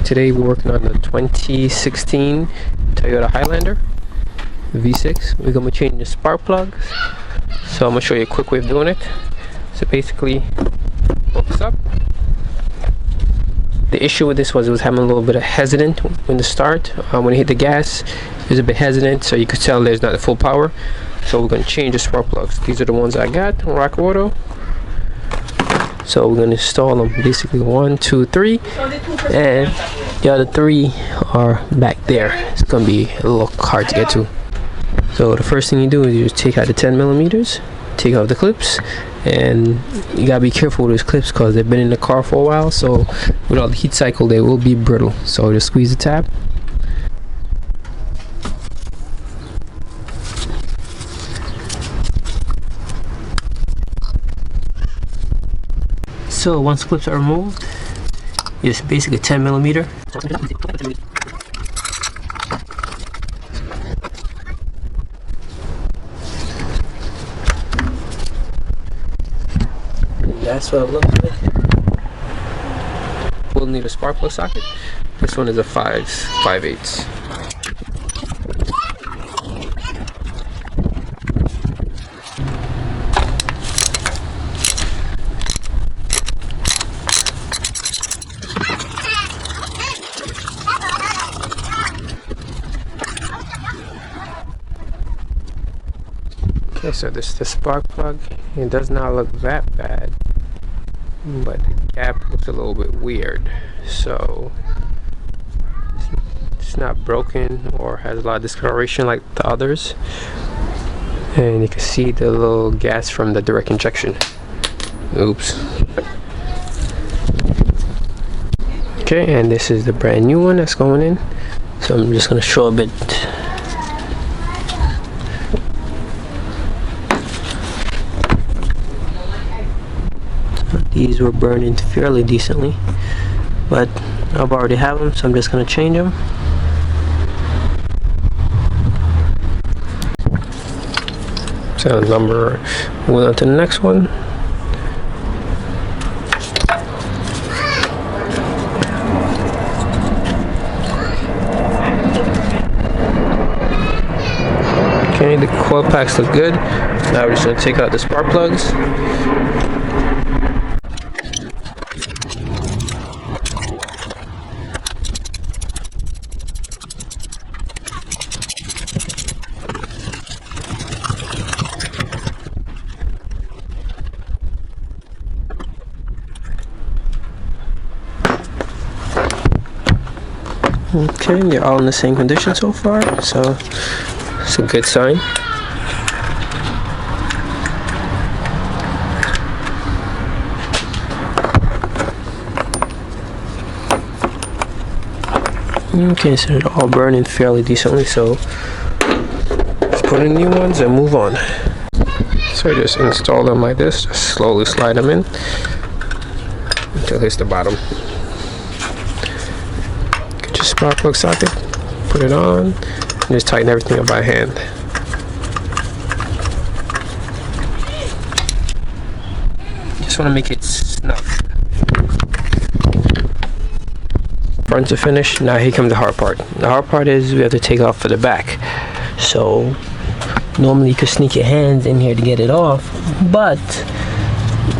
Today we're working on the 2016 Toyota Highlander V6. We're going to change the spark plugs. So I'm going to show you a quick way of doing it. So basically, focus up. The issue with this was it was having a little bit of hesitant when the start. When it hit the gas, it was a bit hesitant, so you could tell there's not the full power. So we're going to change the spark plugs. These are the ones I got on Rock Auto. So we're going to install them basically 1, 2, 3, and the other 3 are back there. It's going to be a little hard to get to. So the first thing you do is you just take out the 10 millimeters, take off the clips, and you gotta be careful with those clips because they've been in the car for a while, so with all the heat cycle they will be brittle. So just squeeze the tab. So once the clips are removed, it's basically 10 millimeter. That's what it looks like. We'll need a spark plug socket. This one is a 5/8. Okay, so this is the spark plug. It does not look that bad, but the gap looks a little bit weird. So it's not broken or has a lot of discoloration like the others. And you can see the little gas from the direct injection. Oops. Okay, and this is the brand new one that's going in. So I'm just going to show a bit. These were burning fairly decently, but I've already have them, so I'm just going to change them. So number, moving on to the next one. Okay, the coil packs look good. Now we're just going to take out the spark plugs. Okay, they're all in the same condition so far, so it's a good sign. Okay, so they're all burning fairly decently, so let's put in new ones and move on. So just install them like this, just slowly slide them in until it hits the bottom. Spark plug socket, put it on, and just tighten everything up by hand. Just want to make it snug. Front to finish. Now here comes the hard part. The hard part is we have to take off for the back. So normally you could sneak your hands in here to get it off, but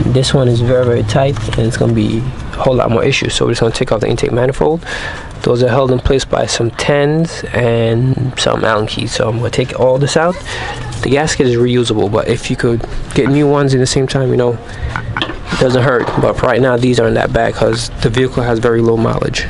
this one is very, very tight, and it's going to be a whole lot more issues. So we're just going to take off the intake manifold. Those are held in place by some 10s and some Allen keys. So I'm going to take all this out. The gasket is reusable, but if you could get new ones in the same time, you know, it doesn't hurt. But for right now, these aren't that bad because the vehicle has very low mileage.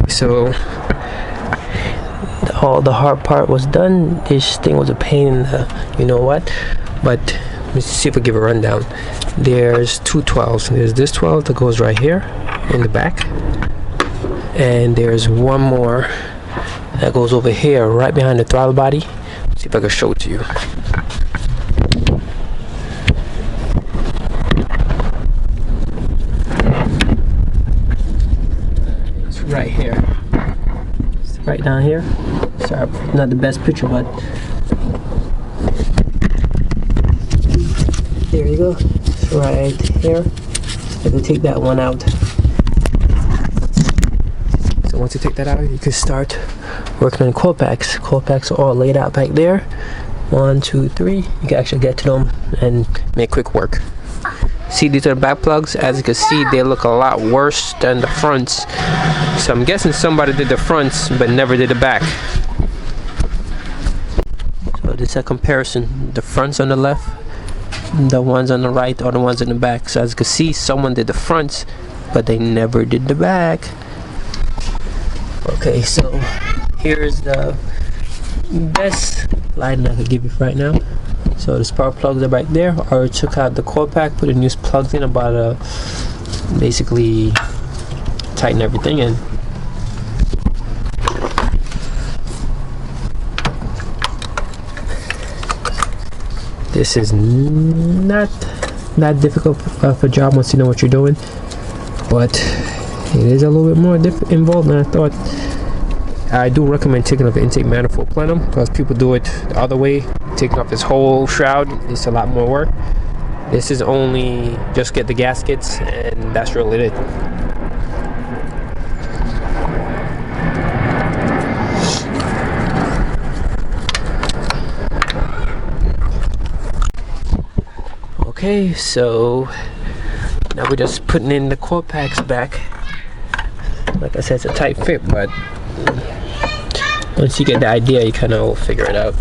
So all the hard part was done. This thing was a pain in the you know what, but let's see if I give a rundown. There's two 12s. There's this 12 that goes right here in the back, and there's one more that goes over here right behind the throttle body. Let's see if I can show it to you. It's right here. It's right down here. Sorry, not the best picture, but there you go. It's right here. I can take that one out. So once you take that out, you can start working on coil packs. Coil packs are all laid out back there. 1, 2, 3. You can actually get to them and make quick work. See, these are the back plugs. As you can see, they look a lot worse than the fronts. So I'm guessing somebody did the fronts but never did the back. So this is a comparison. The fronts on the left, the ones on the right are the ones in the back. So as you can see, someone did the fronts but they never did the back. Okay, so here's the best lighting I could give you right now. So the spark plugs are back there. I already took out the coil pack, put the new plugs in, about basically tighten everything in. This is not that difficult of a job once you know what you're doing, but it is a little bit more involved than I thought. I do recommend taking off the intake manifold plenum, because people do it the other way, taking off this whole shroud. It's a lot more work. This is only just get the gaskets, and that's really it. Okay, so now we're just putting in the coil packs back. Like I said, it's a tight fit, but once you get the idea, you kind of will figure it out.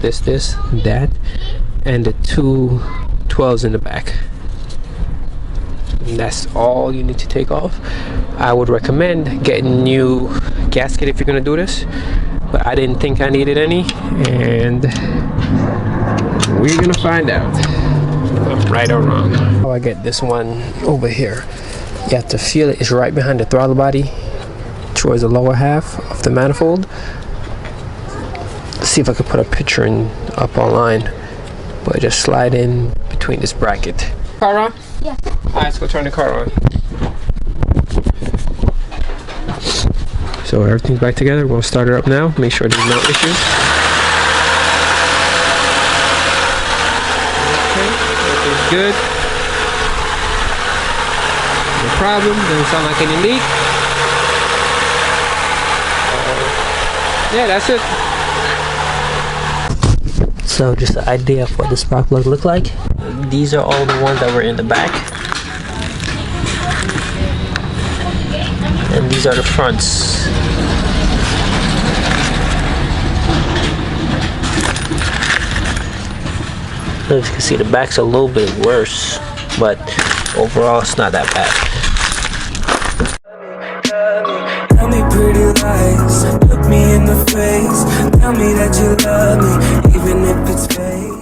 This, that, and the two 12s in the back. And that's all you need to take off. I would recommend getting a new gasket if you're gonna do this, but I didn't think I needed any, and we're gonna find out, right or wrong. How I get this one over here, you have to feel it. It's right behind the throttle body towards the lower half of the manifold. Let's see if I could put a picture in up online, but just slide in between this bracket. Car on? Yeah. Alright, let's go turn the car on. So everything's back together. We'll start it up now. Make sure there's no issues. Okay, everything's good. No problem. Doesn't sound like any leak. Yeah, that's it. So just an idea of what the spark plug look like. These are all the ones that were in the back, and these are the fronts. As you can see, the back's a little bit worse, but overall it's not that bad. Tell me pretty lies, look me in the face, tell me that you love me, even if it's fake.